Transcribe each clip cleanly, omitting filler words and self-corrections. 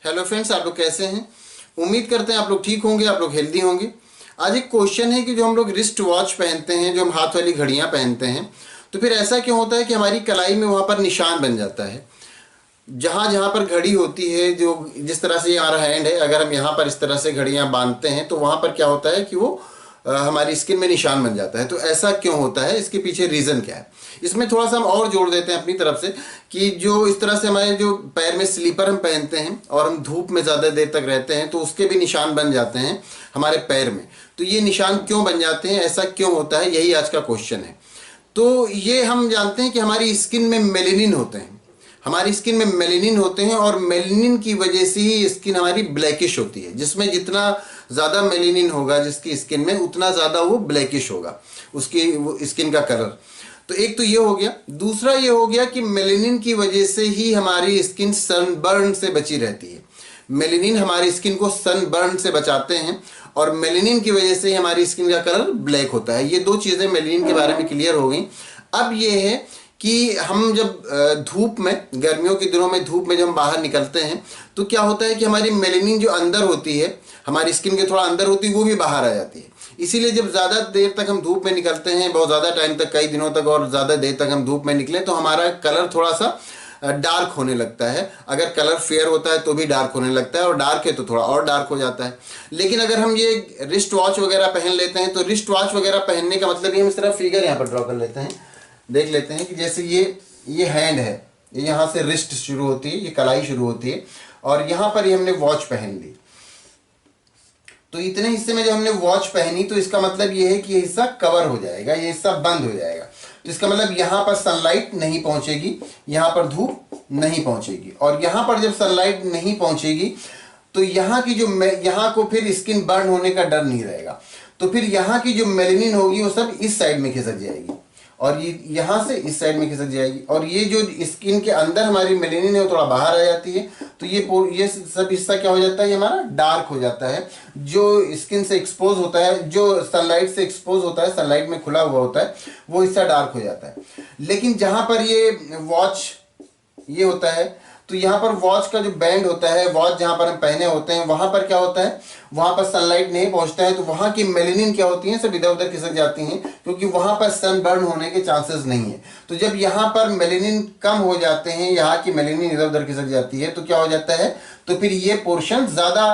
Hello friends, आप लोग कैसे हैं? उम्मीद करते हैं आप लोग ठीक होंगे, आप लोग हेल्दी होंगे। आज एक क्वेश्चन है कि जो हम लोग रिस्ट वॉच पहनते हैं, जो हम हाथ वाली घड़ियां पहनते हैं, तो फिर ऐसा क्यों होता है कि हमारी कलाई में वहां पर निशान बन जाता है। जहां जहां पर घड़ी होती है, जो जिस तरह से ये हमारा हैंड है, अगर हम यहाँ पर इस तरह से घड़ियां बांधते हैं तो वहां पर क्या होता है कि वो हमारी स्किन में निशान बन जाता है। तो ऐसा क्यों होता है, इसके पीछे रीज़न क्या है? इसमें थोड़ा सा हम और जोड़ देते हैं अपनी तरफ से कि जो इस तरह से हमारे जो पैर में स्लीपर हम पहनते हैं और हम धूप में ज़्यादा देर तक रहते हैं तो उसके भी निशान बन जाते हैं हमारे पैर में। तो ये निशान क्यों बन जाते हैं, ऐसा क्यों होता है, यही आज का क्वेश्चन है। तो ये हम जानते हैं कि हमारी स्किन में मेलेनिन होते हैं, हमारी स्किन में मेलेनिन होते हैं और मेलेनिन की वजह से ही स्किन हमारी ब्लैकिश होती है। जिसमें जितना ज़्यादा मेलेनिन होगा जिसकी स्किन में, उतना ज़्यादा वो ब्लैकिश होगा उसकी वो स्किन का कलर। तो एक तो ये हो गया। दूसरा ये हो गया कि मेलेनिन की वजह से ही हमारी स्किन सनबर्न से बची रहती है। मेलेनिन हमारी स्किन को सनबर्न से बचाते हैं और मेलेनिन की वजह से ही हमारी स्किन का कलर ब्लैक होता है। ये दो चीज़ें मेलेनिन के बारे में क्लियर हो गई। अब ये है कि हम जब धूप में, गर्मियों के दिनों में धूप में जब हम बाहर निकलते हैं तो क्या होता है कि हमारी मेलेनिन जो अंदर होती है, हमारी स्किन के थोड़ा अंदर होती है, वो भी बाहर आ जाती है। इसीलिए जब ज़्यादा देर तक हम धूप में निकलते हैं, बहुत ज़्यादा टाइम तक, कई दिनों तक और ज़्यादा देर तक हम धूप में निकले तो हमारा कलर थोड़ा सा डार्क होने लगता है। अगर कलर फेयर होता है तो भी डार्क होने लगता है और डार्क है तो थोड़ा और डार्क हो जाता है। लेकिन अगर हम ये रिस्ट वॉच वगैरह पहन लेते हैं तो रिस्ट वॉच वगैरह पहनने का मतलब ये, हम इस तरह फिगर यहाँ पर ड्रॉ कर लेते हैं, देख लेते हैं कि जैसे ये हैंड है, ये यहाँ से रिस्ट शुरू होती है, ये कलाई शुरू होती है और यहाँ पर ये हमने वॉच पहन ली। तो इतने हिस्से में जब हमने वॉच पहनी तो इसका मतलब ये है कि ये हिस्सा कवर हो जाएगा, ये हिस्सा बंद हो जाएगा। तो इसका मतलब यहाँ पर सनलाइट नहीं पहुंचेगी, यहाँ पर धूप नहीं पहुंचेगी। और यहाँ पर जब सनलाइट नहीं पहुंचेगी तो यहाँ की जो यहाँ को फिर स्किन बर्न होने का डर नहीं रहेगा। तो फिर यहाँ की जो मेलेनिन होगी वो सब इस साइड में खिसक जाएगी और ये यहाँ से इस साइड में खिसक जाएगी। और ये जो स्किन के अंदर हमारी मेलेनिन है वो थोड़ा बाहर आ जाती है। तो ये सब हिस्सा क्या हो जाता है, ये हमारा डार्क हो जाता है। जो स्किन से एक्सपोज होता है, जो सनलाइट से एक्सपोज होता है, सनलाइट में खुला हुआ होता है, वो हिस्सा डार्क हो जाता है। लेकिन जहाँ पर ये वॉच ये होता है तो यहाँ पर वॉच का जो बैंड होता है, वॉच जहाँ पर हम पहने होते हैं, वहाँ पर क्या होता है, वहाँ पर सनलाइट नहीं पहुँचता है। तो वहाँ की मेलेनिन क्या होती है, सब इधर उधर खिसक जाती हैं क्योंकि वहाँ पर सन बर्न होने के चांसेस नहीं है। तो जब यहाँ पर मेलेनिन कम हो जाते हैं, यहाँ की मेलेनिन इधर उधर खिसक जाती है, तो क्या हो जाता है, तो फिर ये पोर्शन ज़्यादा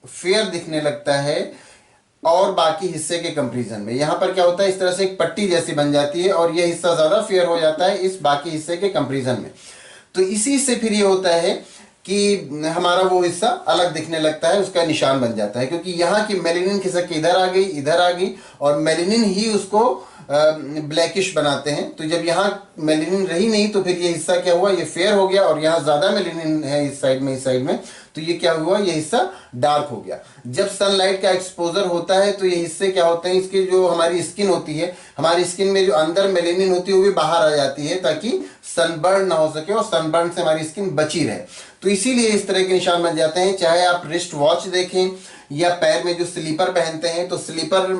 फेयर दिखने लगता है और बाकी हिस्से के कंपैरिजन में। यहाँ पर क्या होता है, इस तरह से एक पट्टी जैसी बन जाती है और ये हिस्सा ज़्यादा फेयर हो जाता है इस बाकी हिस्से के कंपैरिजन में। तो इसी से फिर ये होता है कि हमारा वो हिस्सा अलग दिखने लगता है, उसका निशान बन जाता है क्योंकि यहाँ की मेलेनिन खिसक के इधर आ गई और मेलेनिन ही उसको ब्लैकिश बनाते हैं। तो जब यहाँ मेलेनिन रही नहीं तो फिर ये हिस्सा क्या हुआ, ये फेयर हो गया और यहाँ ज़्यादा मेलेनिन है इस साइड में, तो ये क्या हुआ, ये हिस्सा डार्क हो गया। जब सनलाइट का एक्सपोजर होता है तो ये हिस्से क्या होते हैं, इसकी जो हमारी स्किन होती है, हमारी स्किन में जो अंदर मेलेनिन होती है वो भी बाहर आ जाती है ताकि सनबर्न ना हो सके और सनबर्न से हमारी स्किन बची रहे। तो इसीलिए इस तरह के निशान बन जाते हैं। चाहे आप रिस्ट वॉच देखें या पैर में जो स्लीपर पहनते हैं, तो स्लीपर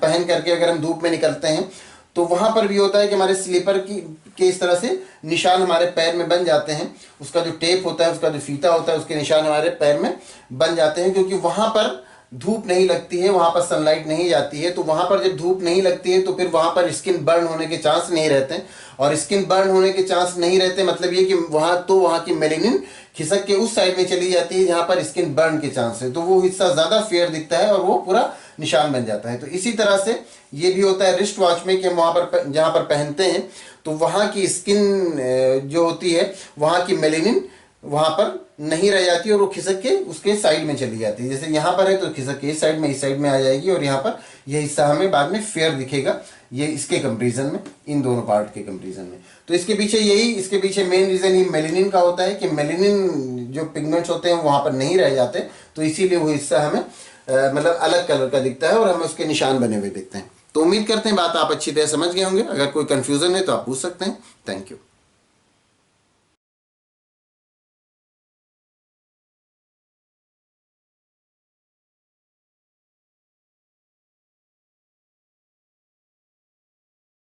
पहन करके अगर हम धूप में निकलते हैं तो वहाँ पर भी होता है कि हमारे स्लीपर के इस तरह से निशान हमारे पैर में बन जाते हैं। उसका जो टेप होता है, उसका जो फीता होता है, उसके निशान हमारे पैर में बन जाते हैं क्योंकि वहाँ पर धूप नहीं लगती है, वहाँ पर सनलाइट नहीं जाती है। तो वहाँ पर जब धूप नहीं लगती है तो फिर वहाँ पर स्किन बर्न होने के चांस नहीं रहते और स्किन बर्न होने के चांस नहीं रहते मतलब ये कि वहाँ की मेलेनिन खिसक के उस साइड में चली जाती है जहाँ पर स्किन बर्न के चांस है। तो वो हिस्सा ज़्यादा फेयर दिखता है और वो पूरा निशान बन जाता है। तो इसी तरह से ये भी होता है रिस्ट वॉच में कि हम वहाँ पर जहाँ पर पहनते हैं तो वहाँ की स्किन जो होती है, वहाँ की मेलेनिन वहाँ पर नहीं रह जाती और वो खिसक के उसके साइड में चली जाती है। जैसे यहाँ पर है तो खिसक के इस साइड में आ जाएगी और यहाँ पर यह हिस्सा हमें बाद में फेयर दिखेगा, ये इसके कंपैरिजन में, इन दोनों पार्ट के कंपैरिजन में। तो इसके पीछे मेन रीज़न ही मेलेनिन का होता है कि मेलेनिन जो पिगमेंट्स होते हैं वहाँ पर नहीं रह जाते, तो इसीलिए वो हिस्सा हमें मतलब अलग कलर का दिखता है और हमें उसके निशान बने हुए दिखते हैं। तो उम्मीद करते हैं बात आप अच्छी तरह समझ गए होंगे। अगर कोई कन्फ्यूज़न है तो आप पूछ सकते हैं। Thank you.